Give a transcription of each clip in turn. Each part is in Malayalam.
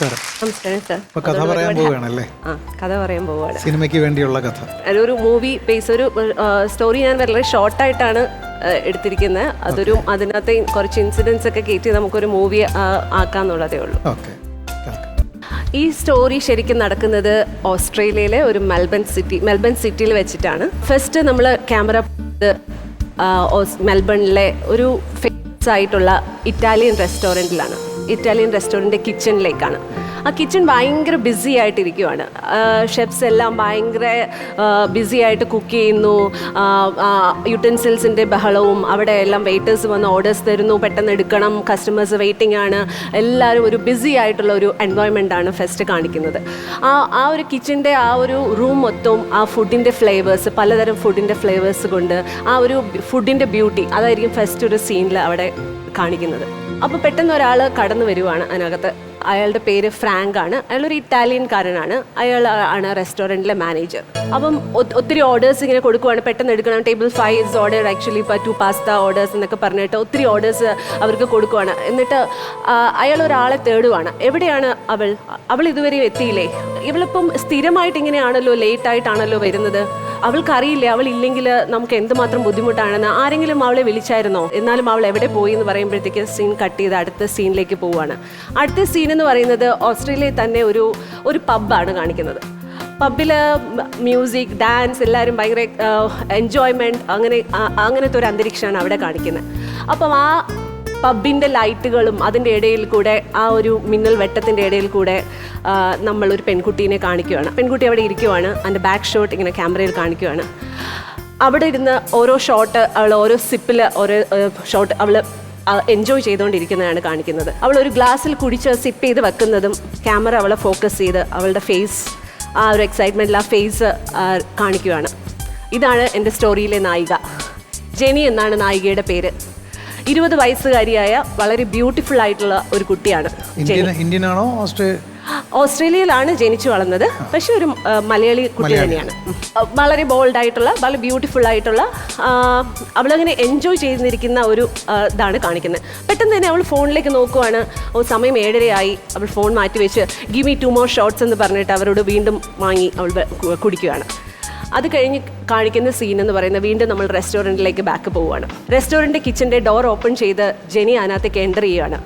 നമസ്കാരം. നമസ്കാരം സർ. ഇപ്പൊ കഥ പറയാൻ പോവുകയാണല്ലേ? കഥ പറയാൻ പോവുകയാണ്. സിനിമയ്ക്ക് വേണ്ടിയുള്ള കഥ. ഒരു മൂവി ബേസ്, ഒരു സ്റ്റോറി ഞാൻ വളരെ ഷോർട്ടായിട്ടാണ് എടുത്തിരിക്കുന്നത്. അതിനകത്ത് കുറച്ച് ഇൻസിഡൻസ് ഒക്കെ കയറ്റി നമുക്കൊരു മൂവി ആക്കാന്നുള്ളതേ ഉള്ളൂ. ഈ സ്റ്റോറി ശരിക്കും നടക്കുന്നത് ഓസ്ട്രേലിയയിലെ ഒരു മെൽബൺ സിറ്റിയിൽ വെച്ചിട്ടാണ്. ഫസ്റ്റ് നമ്മൾ ക്യാമറ മെൽബണിലെ ഒരു ഫേമസ് ആയിട്ടുള്ള ഇറ്റാലിയൻ റെസ്റ്റോറൻറ്റിൻ്റെ കിച്ചണിലേക്കാണ്. ആ കിച്ചൺ ഭയങ്കര ബിസി ആയിട്ടിരിക്കുവാണ്. ഷെഫ്സ് എല്ലാം ഭയങ്കര ബിസി ആയിട്ട് കുക്ക് ചെയ്യുന്നു. യുട്ടൻസിൽസിൻ്റെ ബഹളവും, അവിടെ എല്ലാം വെയിറ്റേഴ്സ് വന്ന് ഓർഡേഴ്സ് തരുന്നു, പെട്ടെന്ന് എടുക്കണം, കസ്റ്റമേഴ്സ് വെയിറ്റിംഗ് ആണ്. എല്ലാവരും ഒരു ബിസി ആയിട്ടുള്ള ഒരു എൻവയോൺമെൻറ്റാണ് ഫസ്റ്റ് കാണിക്കുന്നത്. ആ ഒരു കിച്ചൻ്റെ ആ ഒരു റൂം മൊത്തം ആ ഫുഡിൻ്റെ ഫ്ലേവേഴ്സ്, പലതരം ഫുഡിൻ്റെ ഫ്ലേവേഴ്സ് കൊണ്ട് ആ ഒരു ഫുഡിൻ്റെ ബ്യൂട്ടി, അതായിരിക്കും ഫസ്റ്റ് ഒരു സീനിൽ അവിടെ കാണിക്കുന്നത്. അപ്പോൾ പെട്ടെന്ന് ഒരാൾ കടന്നു വരുവാണ് അതിനകത്ത്. അയാളുടെ പേര് ഫ്രാങ്ക് ആണ്. അയാളൊരു ഇറ്റാലിയൻകാരനാണ്. അയാൾ ആണ് റെസ്റ്റോറൻറ്റിലെ മാനേജർ. അപ്പം ഒത്തിരി ഓർഡേഴ്സ് ഇങ്ങനെ കൊടുക്കുവാണ്. പെട്ടെന്ന് എടുക്കണം, table 5 is order, actually 2 pasta orders എന്നൊക്കെ പറഞ്ഞിട്ട് ഒത്തിരി ഓർഡേഴ്സ് അവർക്ക് കൊടുക്കുവാണ്. എന്നിട്ട് അയാൾ ഒരാളെ തേടുവാണ്. എവിടെയാണ് അവൾ ഇതുവരെ എത്തിയില്ലേ? ഇവളിപ്പം സ്ഥിരമായിട്ട് ഇങ്ങനെയാണല്ലോ, ലേറ്റായിട്ടാണല്ലോ വരുന്നത്. അവൾക്കറിയില്ലേ അവളില്ലെങ്കിൽ നമുക്ക് എന്തുമാത്രം ബുദ്ധിമുട്ടാണെന്ന്. ആരെങ്കിലും അവളെ വിളിച്ചായിരുന്നോ? എന്നാലും അവൾ എവിടെ പോയി എന്ന് പറയുമ്പോഴത്തേക്ക് സീൻ കട്ട് ചെയ്ത് അടുത്ത സീനിലേക്ക് പോവുകയാണ്. അടുത്ത സീൻ എന്ന് പറയുന്നത് ഓസ്ട്രേലിയയിൽ തന്നെ ഒരു പബ്ബാണ് കാണിക്കുന്നത്. പബ്ബിൽ മ്യൂസിക്, ഡാൻസ്, എല്ലാവരും ഭയങ്കര എൻജോയ്മെൻറ്റ്, അങ്ങനത്തെ ഒരു അന്തരീക്ഷമാണ് അവിടെ കാണിക്കുന്നത്. അപ്പം ആ പബ്ബിൻ്റെ ലൈറ്റുകളും അതിൻ്റെ ഇടയിൽ കൂടെ, ആ ഒരു മിന്നൽ വെട്ടത്തിൻ്റെ ഇടയിൽ കൂടെ നമ്മളൊരു പെൺകുട്ടീനെ കാണിക്കുകയാണ്. പെൺകുട്ടി അവിടെ ഇരിക്കുവാണ്. അതിൻ്റെ ബാക്ക് ഷോട്ട് ഇങ്ങനെ ക്യാമറയിൽ കാണിക്കുകയാണ്. അവിടെ ഇരുന്ന് ഓരോ ഷോട്ട്, ഓരോ സിപ്പിൽ ഓരോ ഷോട്ട് അവൾ എൻജോയ് ചെയ്തുകൊണ്ടിരിക്കുന്നതാണ് കാണിക്കുന്നത്. അവൾ ഒരു ഗ്ലാസ്സിൽ കുടിച്ച് സിപ്പ് ചെയ്ത് വെക്കുന്നതും ക്യാമറ അവളെ ഫോക്കസ് ചെയ്ത് അവളുടെ ഫേസ്, ആ ഒരു എക്സൈറ്റ്മെൻറ്റിൽ ആ ഫേസ് കാണിക്കുകയാണ്. ഇതാണ് എൻ്റെ സ്റ്റോറിയിലെ നായിക. ജെനി എന്നാണ് നായികയുടെ പേര്. 20 വയസ്സുകാരിയായ വളരെ ബ്യൂട്ടിഫുൾ ആയിട്ടുള്ള ഒരു കുട്ടിയാണ്. ഇന്ത്യനാണോ? ഓസ്ട്രേലിയയിലാണ് ജനിച്ചു വളർന്നത്. പക്ഷെ ഒരു മലയാളി കുട്ടി തന്നെയാണ്. വളരെ ബോൾഡ് ആയിട്ടുള്ള, വളരെ ബ്യൂട്ടിഫുൾ ആയിട്ടുള്ള, അവളങ്ങനെ എൻജോയ് ചെയ്തിരിക്കുന്ന ഒരു ഇതാണ് കാണിക്കുന്നത്. പെട്ടെന്ന് തന്നെ അവൾ ഫോണിലേക്ക് നോക്കുവാണ്. സമയം 7:30 അവൾ ഫോൺ മാറ്റി വെച്ച് ഗിവ് മീ 2 more ഷോട്ട്സ് എന്ന് പറഞ്ഞിട്ട് അവരോട് വീണ്ടും വാങ്ങി അവൾ കുടിക്കുകയാണ്. അത് കഴിഞ്ഞ് കാണിക്കുന്ന സീൻ എന്ന് പറയുന്നത് വീണ്ടും നമ്മൾ റെസ്റ്റോറൻറ്റിലേക്ക് ബാക്ക് പോവുകയാണ്. റെസ്റ്റോറൻറ്റ് കിച്ചൻ്റെ ഡോർ ഓപ്പൺ ചെയ്ത് ജെനി അതിനകത്തേക്ക് എൻ്റർ ചെയ്യുകയാണ്.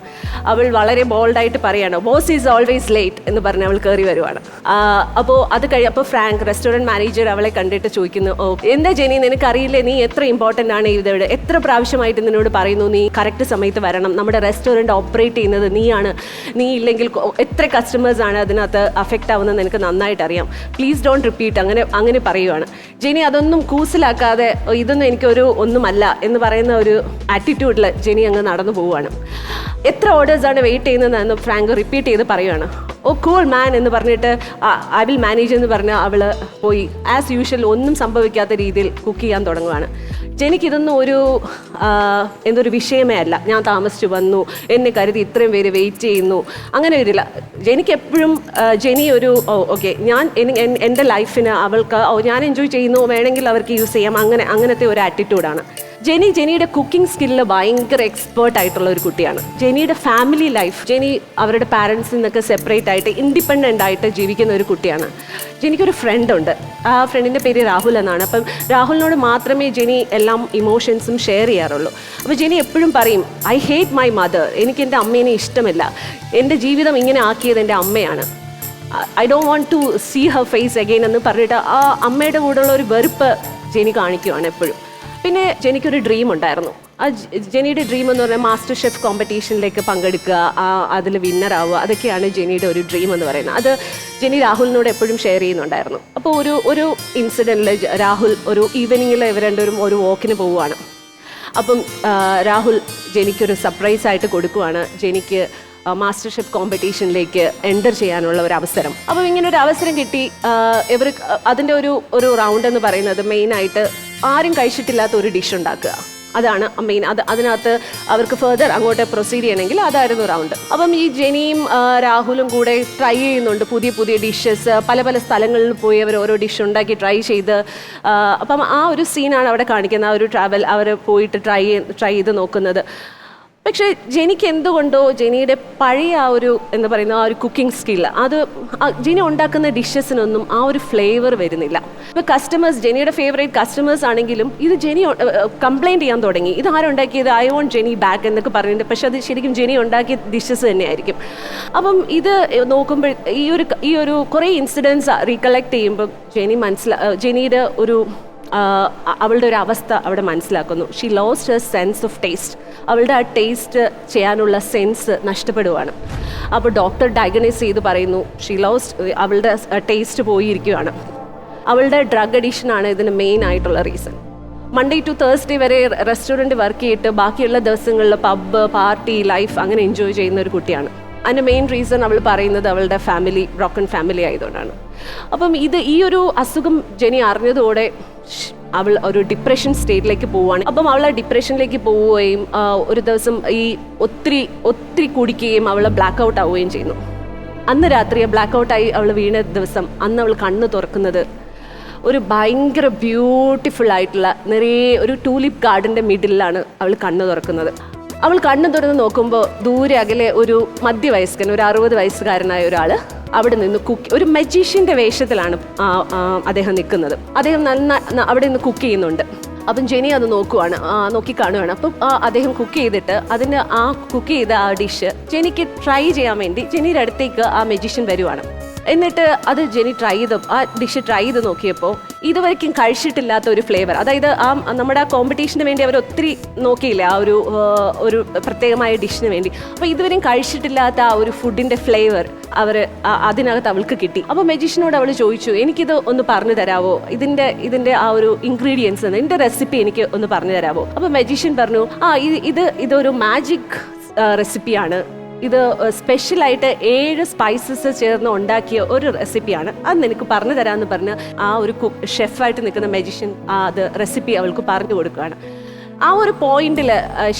അവൾ വളരെ ബോൾഡായിട്ട് പറയുകയാണ്, ബോസ് ഈസ് ഓൾവേസ് ലേറ്റ് എന്ന് പറഞ്ഞ് അവൾ കയറി വരുവാണ്. അപ്പോൾ അപ്പോൾ ഫ്രാങ്ക്, റെസ്റ്റോറൻറ്റ് മാനേജർ, അവളെ കണ്ടിട്ട് ചോദിക്കുന്നു, എന്താ ജെനി, നിനക്കറിയില്ലേ നീ എത്ര ഇമ്പോർട്ടൻ്റ് ആണ് ഇവിടെ? എത്ര പ്രാവശ്യമായിട്ട് നിന്നോട് പറയുന്നു നീ കറക്റ്റ് സമയത്ത് വരണം, നമ്മുടെ റെസ്റ്റോറൻറ്റ് ഓപ്പറേറ്റ് ചെയ്യുന്നത് നീയാണ്, നീ ഇല്ലെങ്കിൽ എത്ര കസ്റ്റമേഴ്സാണ് അതിനകത്ത് അഫക്റ്റ് ആവുന്നത് നിനക്ക് നന്നായിട്ട് അറിയാം, പ്ലീസ് ഡോണ്ട് റിപ്പീറ്റ്, അങ്ങനെ പറയുകയാണ്. ജെനി അതൊന്നും കൂസിലാക്കാതെ ഇതൊന്നും എനിക്കൊരു ഒന്നുമല്ല എന്ന് പറയുന്ന ഒരു ആറ്റിറ്റ്യൂഡിൽ ജെനി അങ്ങ് നടന്നു പോവുകയാണ്. എത്ര ഓർഡേഴ്സാണ് വെയിറ്റ് ചെയ്യുന്നതെന്ന് ഫ്രാങ്ക് റിപ്പീറ്റ് ചെയ്ത് പറയുകയാണ്. ഓ കൂൾ മാൻ എന്ന് പറഞ്ഞിട്ട് ഐ വിൽ മാനേജ് എന്ന് പറഞ്ഞ് അവൾ പോയി ആസ് യൂഷ്വൽ ഒന്നും സംഭവിക്കാത്ത രീതിയിൽ കുക്ക് ചെയ്യാൻ തുടങ്ങുകയാണ്. ജെനിക്കിതൊന്നും എന്തൊരു വിഷയമേ അല്ല. ഞാൻ താമസിച്ചു വന്നു, എന്നെ കരുതി ഇത്രയും പേര് വെയിറ്റ് ചെയ്യുന്നു, അങ്ങനെ വരില്ല. ജെനിക്ക് എപ്പോഴും ജെനി ഒരു ഓക്കെ, എൻ്റെ ലൈഫിന് അവൾക്ക് ഞാൻ എൻജോയ് ചെയ്യുന്നു, വേണമെങ്കിൽ അവർക്ക് യൂസ് ചെയ്യാം, അങ്ങനത്തെ ഒരു ആറ്റിറ്റ്യൂഡാണ്. ജെനിയുടെ കുക്കിംഗ് സ്കില്ലിൽ ഭയങ്കര എക്സ്പേർട്ട് ആയിട്ടുള്ള ഒരു കുട്ടിയാണ്. ജെനിയുടെ ഫാമിലി ലൈഫ്, ജെനി അവരുടെ പാരൻസിൽ നിന്നൊക്കെ സെപ്പറേറ്റ് ആയിട്ട് ഇൻഡിപെൻഡൻ്റ് ആയിട്ട് ജീവിക്കുന്ന ഒരു കുട്ടിയാണ്. ജെനിക്കൊരു ഫ്രണ്ടുണ്ട്. ആ ഫ്രണ്ടിൻ്റെ പേര് രാഹുൽ എന്നാണ്. അപ്പം രാഹുലിനോട് മാത്രമേ ജെനി എല്ലാം ഇമോഷൻസും ഷെയർ ചെയ്യാറുള്ളൂ. അപ്പോൾ ജെനി എപ്പോഴും പറയും, ഐ ഹേറ്റ് മൈ മദർ, എനിക്ക് എൻ്റെ അമ്മേനെ ഇഷ്ടമില്ല, എൻ്റെ ജീവിതം ഇങ്ങനെ ആക്കിയത് എൻ്റെ അമ്മയാണ്, I don't want to see her face again എന്ന് പറഞ്ഞിട്ട് ആ അമ്മയുടെ കൂടെയുള്ള ഒരു വെറുപ്പ് ജെനി കാണിക്കുവാണ് എപ്പോഴും. പിന്നെ ജെനിക്കൊരു ഡ്രീം ഉണ്ടായിരുന്നു. ആ ജെനിയുടെ ഡ്രീം എന്ന് പറഞ്ഞാൽ മാസ്റ്റർ ഷെഫ് കോമ്പറ്റീഷനിലേക്ക് പങ്കെടുക്കുക, അതിൽ വിന്നറാവുക, അതൊക്കെയാണ് ജെനിയുടെ ഒരു ഡ്രീം എന്ന് പറയുന്നത്. അത് ജെനി രാഹുലിനോട് എപ്പോഴും ഷെയർ ചെയ്യുന്നുണ്ടായിരുന്നു. അപ്പോൾ ഒരു ഇൻസിഡൻറ്റിൽ രാഹുൽ ഒരു ഈവനിങ്ങിൽ ഇവർ രണ്ടുപേരും ഒരു വോക്കിന് പോവുകയാണ്. അപ്പം രാഹുൽ ജെനിക്കൊരു സർപ്രൈസായിട്ട് കൊടുക്കുവാണ്, ജെനിക്ക് മാസ്റ്റർ ഷെഫ് കോമ്പറ്റീഷനിലേക്ക് എൻ്റർ ചെയ്യാനുള്ള ഒരു അവസരം. അപ്പോൾ ഇങ്ങനെ ഒരു അവസരം കിട്ടി. ഇവർ അതിൻ്റെ ഒരു റൗണ്ട് എന്ന് പറയുന്നത് മെയിനായിട്ട് ആരും കഴിച്ചിട്ടില്ലാത്ത ഒരു ഡിഷ് ഉണ്ടാക്കുക, അതാണ് മെയിൻ. അതിനകത്ത് അവർക്ക് ഫെർദർ അങ്ങോട്ട് പ്രൊസീഡ് ചെയ്യണമെങ്കിൽ അതായിരുന്നു റൗണ്ട്. അപ്പം ഈ ജെനിയും രാഹുലും കൂടെ ട്രൈ ചെയ്യുന്നുണ്ട് പുതിയ ഡിഷസ്. പല സ്ഥലങ്ങളിൽ പോയി അവർ ഓരോ ഡിഷ് ഉണ്ടാക്കി ട്രൈ ചെയ്ത്, അപ്പം ആ ഒരു സീനാണ് അവിടെ കാണിക്കുന്നത്. ആ ഒരു ട്രാവൽ, അവർ പോയിട്ട് ട്രൈ ചെയ്ത് നോക്കുന്നത്. പക്ഷേ ജെനിക്ക് എന്തുകൊണ്ടോ ജെനിയുടെ പഴയ ആ ഒരു എന്താ പറയുന്ന ആ ഒരു കുക്കിംഗ് സ്കില്ല് അത് ജെനി ഉണ്ടാക്കുന്ന ഡിഷസിനൊന്നും ആ ഒരു ഫ്ലേവർ വരുന്നില്ല. ഇപ്പോൾ കസ്റ്റമേഴ്സ് ജെനിയുടെ ഫേവറേറ്റ് കസ്റ്റമേഴ്സ് ആണെങ്കിലും ഇത് ജെനി കംപ്ലൈൻറ്റ് ചെയ്യാൻ തുടങ്ങി, ഇത് ആരുണ്ടാക്കിയത്, ഐ വോണ്ട് ജെനി ബാക്ക് എന്നൊക്കെ പറഞ്ഞിട്ട്. പക്ഷെ അത് ശരിക്കും ജെനി ഉണ്ടാക്കിയ ഡിഷസ് തന്നെയായിരിക്കും. അപ്പം ഇത് നോക്കുമ്പോൾ ഈ ഒരു കുറേ ഇൻസിഡൻസ് റീകളക്ട് ചെയ്യുമ്പോൾ ജെനിയുടെ ഒരു അവളുടെ ഒരു അവസ്ഥ അവിടെ മനസ്സിലാക്കുന്നു. She lost her sense of taste. അവളുടെ ആ ടേസ്റ്റ് ചെയ്യാനുള്ള സെൻസ് നഷ്ടപ്പെടുവാണ്. അപ്പോൾ ഡോക്ടർ ഡയഗ്നൈസ് ചെയ്ത് പറയുന്നു ഷീ ലോസ്റ്റ്, അവളുടെ ടേസ്റ്റ് പോയിരിക്കുകയാണ്. അവളുടെ ഡ്രഗ് അഡിക്ഷനാണ് ഇതിന് മെയിൻ ആയിട്ടുള്ള റീസൺ. മൺഡേ ടു തേഴ്സ്ഡേ വരെ റെസ്റ്റോറൻറ്റ് വർക്ക് ചെയ്തിട്ട് ബാക്കിയുള്ള ദിവസങ്ങളിൽ പബ്ബ് പാർട്ടി ലൈഫ് അങ്ങനെ എൻജോയ് ചെയ്യുന്ന ഒരു കുട്ടിയാണ്. അതിൻ്റെ മെയിൻ റീസൺ അവൾ പറയുന്നത് അവളുടെ ഫാമിലി ബ്രോക്കൺ ഫാമിലി ആയതുകൊണ്ടാണ്. അപ്പം ഈ ഒരു അസുഖം ജെനി അറിഞ്ഞതോടെ അവൾ ഒരു ഡിപ്രഷൻ സ്റ്റേറ്റിലേക്ക് പോവുകയാണ്. അപ്പം അവൾ ആ ഡിപ്രഷനിലേക്ക് പോവുകയും ഒരു ദിവസം ഈ ഒത്തിരി കുടിക്കുകയും അവൾ ബ്ലാക്ക് ഔട്ട് ആവുകയും ചെയ്യുന്നു. അന്ന് രാത്രി ബ്ലാക്ക് ഔട്ടായി അവൾ വീണ ദിവസം അന്ന് അവൾ കണ്ണ് തുറക്കുന്നത് ഒരു ഭയങ്കര ബ്യൂട്ടിഫുൾ ആയിട്ടുള്ള നിറയെ ഒരു ടൂലിപ്പ് ഗാർഡൻ്റെ മിഡിലാണ് അവൾ കണ്ണ് തുറക്കുന്നത്. അവൾ കണ്ണ് തുറന്ന് നോക്കുമ്പോൾ ദൂരെ അകലെ ഒരു മധ്യവയസ്കൻ, ഒരു 60 വയസ്സുകാരനായ ഒരാൾ അവിടെ നിന്ന് ഒരു മജീഷ്യൻ്റെ വേഷത്തിലാണ് അദ്ദേഹം നിൽക്കുന്നത്. അദ്ദേഹം അവിടെ നിന്ന് കുക്ക് ചെയ്യുന്നുണ്ട്. അപ്പം ജെനി അത് നോക്കി കാണുകയാണ്. അപ്പം അദ്ദേഹം കുക്ക് ചെയ്തിട്ട് ആ കുക്ക് ചെയ്ത ആ ഡിഷ് ജെനിക്ക് ട്രൈ ചെയ്യാൻ വേണ്ടി ജെനിയുടെ അടുത്തേക്ക് ആ മജീഷ്യൻ വരുവാണ്. എന്നിട്ട് അത് ജെനി ആ ഡിഷ് ട്രൈ ചെയ്ത് നോക്കിയപ്പോൾ ഇതുവരെയ്ക്കും കഴിച്ചിട്ടില്ലാത്ത ഒരു ഫ്ലേവർ, അതായത് നമ്മുടെ ആ കോമ്പറ്റീഷന് വേണ്ടി അവർ ഒത്തിരി നോക്കിയില്ല ആ ഒരു പ്രത്യേകമായ ഡിഷിന് വേണ്ടി. അപ്പോൾ ഇതുവരെയും കഴിച്ചിട്ടില്ലാത്ത ആ ഒരു ഫുഡിൻ്റെ ഫ്ലേവർ അതിനകത്ത് അവൾക്ക് കിട്ടി. അപ്പോൾ മജീഷ്യനോട് അവൾ ചോദിച്ചു, എനിക്കിത് ഒന്ന് പറഞ്ഞു തരാമോ, ഇതിൻ്റെ ആ ഒരു ഇൻഗ്രീഡിയൻസ് ഇതിൻ്റെ റെസിപ്പി എനിക്ക് ഒന്ന് പറഞ്ഞു തരാമോ. അപ്പോൾ മജീഷ്യൻ പറഞ്ഞു, ഇതൊരു മാജിക് റെസിപ്പിയാണ്, ഇത് സ്പെഷ്യലായിട്ട് 7 സ്പൈസസ് ചേർന്ന് ഉണ്ടാക്കിയ ഒരു റെസിപ്പിയാണ്, അത് നിനക്ക് പറഞ്ഞു തരാമെന്ന് പറഞ്ഞ് ആ ഒരു ഷെഫായിട്ട് നിൽക്കുന്ന മജീഷ്യൻ അത് റെസിപ്പി അവൾക്ക് പറഞ്ഞു കൊടുക്കുകയാണ്. ആ ഒരു പോയിന്റിൽ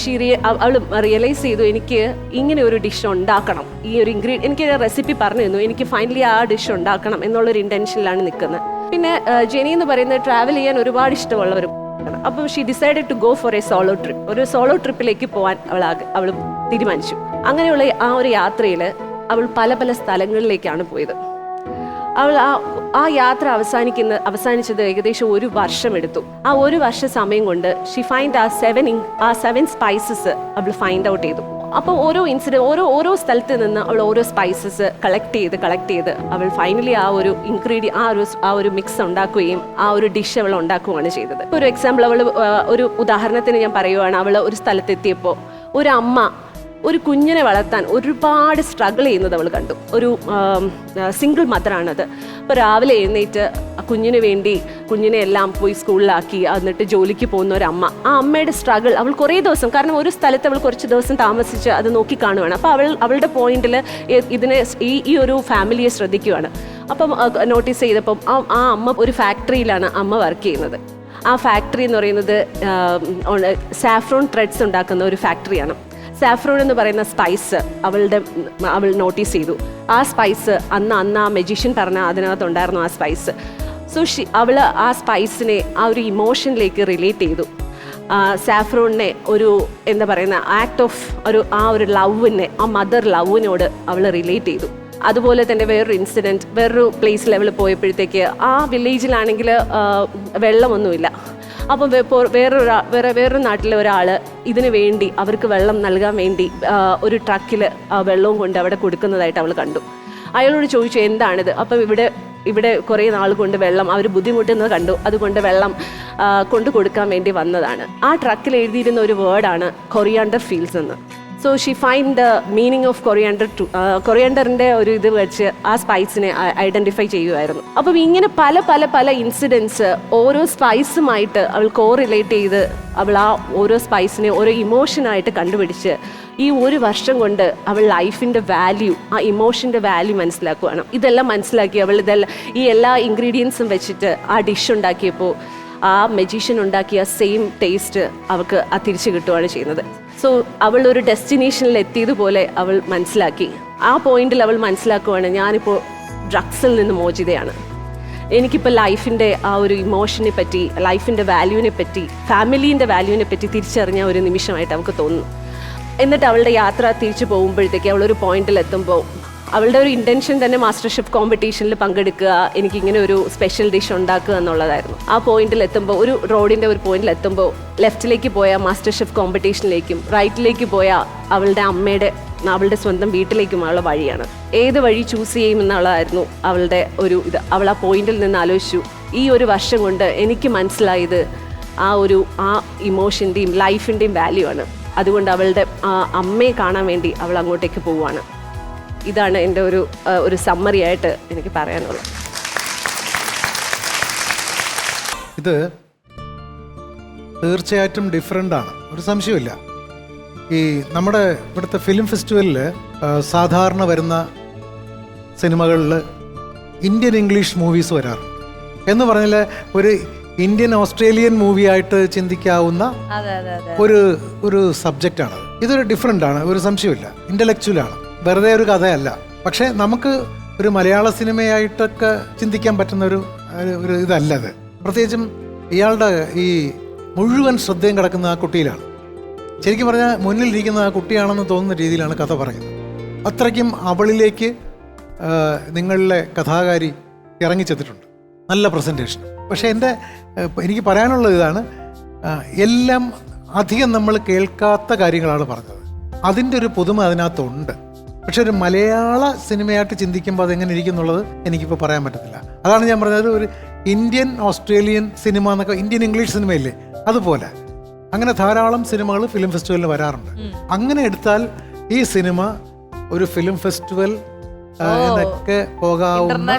അവൾ റിയലൈസ് ചെയ്തു, എനിക്ക് ഇങ്ങനെ ഒരു ഡിഷ് ഉണ്ടാക്കണം, ഈ ഒരു എനിക്ക് റെസിപ്പി പറഞ്ഞു തന്നു, എനിക്ക് ഫൈനലി ആ ഡിഷ് ഉണ്ടാക്കണം എന്നുള്ളൊരു ഇൻറ്റൻഷനിലാണ് നിൽക്കുന്നത്. പിന്നെ ജെനി എന്ന് പറയുന്നത് ട്രാവൽ ചെയ്യാൻ ഒരുപാട് ഇഷ്ടമുള്ളവരും. അപ്പോൾ she decided to go for ഒരു സോളോ ട്രിപ്പിലേക്ക് പോകാൻ അവൾ തീരുമാനിച്ചു. അങ്ങനെയുള്ള ആ ഒരു യാത്രയിൽ അവൾ പല സ്ഥലങ്ങളിലേക്കാണ് പോയത്. അവൾ ആ യാത്ര അവസാനിച്ചത് ഏകദേശം 1 വർഷം എടുത്തു. ആ 1 വർഷ സമയം കൊണ്ട് ഷീ ഫൈൻഡ് ആ 7 സ്പൈസസ് അവൾ ഫൈൻഡ് ഔട്ട് ചെയ്തു. അപ്പോൾ ഓരോ സ്ഥലത്ത് നിന്ന് അവൾ ഓരോ സ്പൈസസ് കളക്ട് ചെയ്ത് അവൾ ഫൈനലി ആ ഒരു മിക്സ് ഉണ്ടാക്കുകയും ആ ഒരു ഡിഷ് അവൾ ഉണ്ടാക്കുകയാണ് ചെയ്തത്. ഒരു എക്സാമ്പിൾ, ഒരു ഉദാഹരണത്തിന് ഞാൻ പറയുവാണ്. അവൾ ഒരു സ്ഥലത്തെത്തിയപ്പോൾ ഒരു അമ്മ ഒരു കുഞ്ഞിനെ വളർത്താൻ ഒരുപാട് സ്ട്രഗിൾ ചെയ്യുന്നത് അവൾ കണ്ടു. ഒരു സിംഗിൾ മദറാണത്. അപ്പോൾ രാവിലെ എഴുന്നേറ്റ് കുഞ്ഞിനെ എല്ലാം പോയി സ്കൂളിലാക്കി എന്നിട്ട് ജോലിക്ക് പോകുന്ന ഒരു അമ്മ, ആ അമ്മയുടെ സ്ട്രഗിൾ അവൾ കുറേ ദിവസം, കാരണം ഒരു സ്ഥലത്ത് അവൾ കുറച്ച് ദിവസം താമസിച്ച് അത് നോക്കി കാണുവാണ്. അപ്പോൾ അവളുടെ പോയിന്റിൽ ഈ ഒരു ഫാമിലിയെ ശ്രദ്ധിക്കുകയാണ്. അപ്പം നോട്ടീസ് ചെയ്തപ്പം ആ അമ്മ ഒരു ഫാക്ടറിയിലാണ് അമ്മ വർക്ക് ചെയ്യുന്നത്. ആ ഫാക്ടറി എന്ന് പറയുന്നത് സാഫ്രോൺ ത്രെഡ്സ് ഉണ്ടാക്കുന്ന ഒരു ഫാക്ടറിയാണ്. സാഫ്രോൺ എന്ന് പറയുന്ന സ്പൈസ് അവൾ നോട്ടീസ് ചെയ്തു. ആ സ്പൈസ് അന്ന് ആ മജീഷ്യൻ പറഞ്ഞ അതിനകത്തുണ്ടായിരുന്നു ആ സ്പൈസ്. സോ അവൾ ആ സ്പൈസിനെ ആ ഒരു ഇമോഷനിലേക്ക് റിലേറ്റ് ചെയ്തു. സാഫ്രോണിനെ ഒരു എന്താ പറയുന്ന ആക്ട് ഓഫ് ഒരു ലവിനെ, ആ മദർ ലവിനോട് അവൾ റിലേറ്റ് ചെയ്തു. അതുപോലെ തന്നെ വേറൊരു പ്ലേസിൽ അവൾ പോയപ്പോഴത്തേക്ക് ആ വില്ലേജിലാണെങ്കിൽ വെള്ളമൊന്നുമില്ല. അപ്പം വേറൊരു നാട്ടിലെ ഒരാൾ ഇതിനു വേണ്ടി അവർക്ക് വെള്ളം നൽകാൻ വേണ്ടി ഒരു ട്രക്കിൽ വെള്ളവും കൊണ്ട് അവിടെ കൊടുക്കുന്നതായിട്ട് അവൾ കണ്ടു. അയാളോട് ചോദിച്ചു, എന്താണിത്? അപ്പം ഇവിടെ കുറേ നാൾ കൊണ്ട് വെള്ളം അവർ ബുദ്ധിമുട്ടുന്നത് കണ്ടു, അതുകൊണ്ട് വെള്ളം കൊണ്ട് കൊടുക്കാൻ വേണ്ടി വന്നതാണ്. ആ ട്രക്കിൽ എഴുതിയിരുന്ന ഒരു വേർഡാണ് കൊറിയാണ്ടർ ഫീൽഡ്സ് എന്ന്. So she find the meaning of കൊറിയാണ്ടറിൻ്റെ ഒരു ഇത് വെച്ച് ആ സ്പൈസിനെ ഐഡൻറ്റിഫൈ ചെയ്യുമായിരുന്നു. അപ്പം ഇങ്ങനെ പല ഇൻസിഡൻസ് ഓരോ സ്പൈസുമായിട്ട് അവൾ കോറിലേറ്റ് ചെയ്ത് അവൾ ആ ഓരോ സ്പൈസിനെ ഓരോ ഇമോഷനായിട്ട് കണ്ടുപിടിച്ച് ഈ 1 വർഷം കൊണ്ട് അവൾ ലൈഫിൻ്റെ വാല്യൂ, ആ ഇമോഷൻ്റെ വാല്യൂ മനസ്സിലാക്കുകയാണ്. ഇതെല്ലാം മനസ്സിലാക്കി അവൾ ഈ എല്ലാ ഇൻഗ്രീഡിയൻസും വെച്ചിട്ട് ആ ഡിഷ് ഉണ്ടാക്കിയപ്പോൾ ആ മജീഷ്യൻ ഉണ്ടാക്കിയ സെയിം ടേസ്റ്റ് അവൾക്ക് തിരിച്ചു കിട്ടുകയാണ് ചെയ്യുന്നത്. സോ അവൾ ഒരു ഡെസ്റ്റിനേഷനിൽ എത്തിയതുപോലെ അവൾ മനസ്സിലാക്കി. ആ പോയിന്റിൽ അവൾ മനസ്സിലാക്കുകയാണ്, ഞാനിപ്പോൾ ഡ്രഗ്സിൽ നിന്ന് മോചിതയാണ്. എനിക്കിപ്പോൾ ലൈഫിൻ്റെ ആ ഒരു ഇമോഷനെ പറ്റി, ലൈഫിൻ്റെ വാല്യൂവിനെ പറ്റി, ഫാമിലീൻ്റെ വാല്യൂവിനെ പറ്റി തിരിച്ചറിഞ്ഞ ഒരു നിമിഷമായിട്ട് അവൾക്ക് തോന്നുന്നു. എന്നിട്ട് അവളുടെ യാത്ര തിരിച്ചു പോകുമ്പോഴത്തേക്ക് അവളൊരു പോയിന്റിൽ എത്തുമ്പോൾ അവളുടെ ഒരു ഇൻറ്റൻഷൻ തന്നെ മാസ്റ്റർ ഷെഫ് കോമ്പറ്റീഷനിൽ പങ്കെടുക്കുക, എനിക്കിങ്ങനെ ഒരു സ്പെഷ്യൽ ഡിഷ് ഉണ്ടാക്കുക എന്നുള്ളതായിരുന്നു. ആ പോയിന്റിൽ എത്തുമ്പോൾ, ഒരു റോഡിൻ്റെ ഒരു പോയിന്റിൽ എത്തുമ്പോൾ ലെഫ്റ്റിലേക്ക് പോയ മാസ്റ്റർ ഷെഫ് കോമ്പറ്റീഷനിലേക്കും റൈറ്റിലേക്ക് പോയ അവളുടെ അവളുടെ സ്വന്തം വീട്ടിലേക്കുമുള്ള വഴിയാണ്. ഏത് വഴി ചൂസ് ചെയ്യുമെന്നുള്ളതായിരുന്നു അവളുടെ ഒരു ഇത്. അവൾ ആ പോയിന്റിൽ നിന്ന് ആലോചിച്ചു. ഈ ഒരു വർഷം കൊണ്ട് എനിക്ക് മനസ്സിലായത് ആ ഇമോഷൻ്റെയും ലൈഫിൻ്റെയും വാല്യൂ ആണ്. അതുകൊണ്ട് അവളുടെ അമ്മയെ കാണാൻ വേണ്ടി അവൾ അങ്ങോട്ടേക്ക് പോവുകയാണ്. ഇതാണ് എൻ്റെ ഒരു സമ്മറി ആയിട്ട് എനിക്ക് പറയാനുള്ളത്. ഇത് തീർച്ചയായിട്ടും ഡിഫറെൻ്റ് ആണ്, ഒരു സംശയമില്ല. ഈ നമ്മുടെ ഇവിടുത്തെ ഫിലിം ഫെസ്റ്റിവലിൽ സാധാരണ വരുന്ന സിനിമകളിൽ ഇന്ത്യൻ ഇംഗ്ലീഷ് മൂവീസ് വരാറുണ്ട്. എന്ന് പറഞ്ഞാൽ ഒരു ഇന്ത്യൻ ഓസ്ട്രേലിയൻ മൂവി ആയിട്ട് ചിന്തിക്കാവുന്ന ഒരു സബ്ജക്റ്റാണ്. ഇതൊരു ഡിഫറെൻ്റ് ആണ്, ഒരു സംശയമില്ല. ഇൻ്റലക്ച്വലാണ്, വെറുതെ ഒരു കഥയല്ല. പക്ഷേ നമുക്ക് ഒരു മലയാള സിനിമയായിട്ടൊക്കെ ചിന്തിക്കാൻ പറ്റുന്ന ഒരു ഇതല്ലത്. പ്രത്യേകിച്ചും ഇയാളുടെ ഈ മുഴുവൻ ശ്രദ്ധയും കിടക്കുന്ന ആ കുട്ടിയിലാണ്. ശരിക്കും പറഞ്ഞാൽ മുന്നിലിരിക്കുന്ന ആ കുട്ടിയാണെന്ന് തോന്നുന്ന രീതിയിലാണ് കഥ പറയുന്നത്. അത്രയ്ക്കും അവളിലേക്ക് നിങ്ങളിലെ കഥാകാരി ഇറങ്ങിച്ചെത്തിട്ടുണ്ട്. നല്ല പ്രസൻറ്റേഷൻ. പക്ഷേ എനിക്ക് പറയാനുള്ളത് ഇതാണ്, എല്ലാം അധികം നമ്മൾ കേൾക്കാത്ത കാര്യങ്ങളാണ് പറഞ്ഞത്. അതിൻ്റെ ഒരു പുതുമ അതിനകത്തുണ്ട്. പക്ഷെ ഒരു മലയാള സിനിമയായിട്ട് ചിന്തിക്കുമ്പോൾ അതെങ്ങനെ ഇരിക്കും എന്നുള്ളത് എനിക്കിപ്പോൾ പറയാൻ പറ്റത്തില്ല. അതാണ് ഞാൻ പറഞ്ഞത്, ഒരു ഇന്ത്യൻ ഓസ്ട്രേലിയൻ സിനിമ എന്നൊക്കെ, ഇന്ത്യൻ ഇംഗ്ലീഷ് സിനിമയില്ലേ, അതുപോലെ അങ്ങനെ ധാരാളം സിനിമകൾ ഫിലിം ഫെസ്റ്റിവലിൽ വരാറുണ്ട്. അങ്ങനെ എടുത്താൽ ഈ സിനിമ ഒരു ഫിലിം ഫെസ്റ്റിവൽ എന്നൊക്കെ പോകാവുന്ന,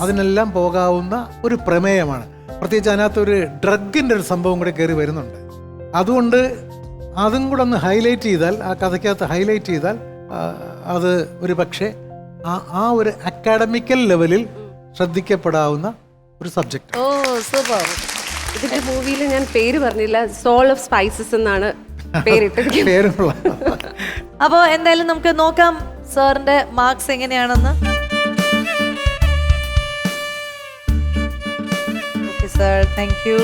അതിനെല്ലാം പോകാവുന്ന ഒരു പ്രമേയമാണ്. പ്രത്യേകിച്ച് അതിനകത്ത് ഒരു ഡ്രഗിൻ്റെ ഒരു സംഭവം കൂടെ കയറി വരുന്നുണ്ട്. അതുകൊണ്ട് അതും കൂടെ ഒന്ന് ഹൈലൈറ്റ് ചെയ്താൽ, ആ കഥയ്ക്കകത്ത് ഹൈലൈറ്റ് ചെയ്താൽ അത് ഒരു പക്ഷേ ആ ഒരു അക്കാഡമിക്കൽ ലെവലിൽ ശ്രദ്ധിക്കപ്പെടാവുന്ന ഒരു സബ്ജക്റ്റ്. ഇതിന്റെ മൂവിയിൽ ഞാൻ പേര് പറഞ്ഞില്ല, സോൾ ഓഫ് സ്പൈസസ് എന്നാണ് പേരിട്ടിരിക്കുന്നത്. അപ്പോൾ എന്തായാലും നമുക്ക് നോക്കാം സാറിന്റെ മാർക്സ് എങ്ങനെയാണെന്ന്. Okay sir, thank you.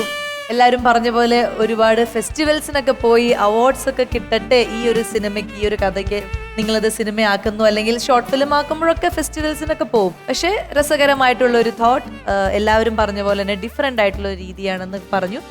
എല്ലാവരും പറഞ്ഞ പോലെ ഒരുപാട് ഫെസ്റ്റിവൽസിനൊക്കെ പോയി അവാർഡ്സ് ഒക്കെ കിട്ടട്ടെ ഈ ഒരു സിനിമയ്ക്ക്, ഈ ഒരു കഥയ്ക്ക്. നിങ്ങളത് സിനിമയാക്കുന്നു അല്ലെങ്കിൽ ഷോർട്ട് ഫിലിം ആക്കുമ്പോഴൊക്കെ ഫെസ്റ്റിവൽസിനൊക്കെ പോകും. പക്ഷേ രസകരമായിട്ടുള്ള ഒരു തോട്ട്, എല്ലാവരും പറഞ്ഞ പോലെ തന്നെ ഡിഫറെൻ്റ് ആയിട്ടുള്ള ഒരു രീതിയാണെന്ന് പറഞ്ഞു.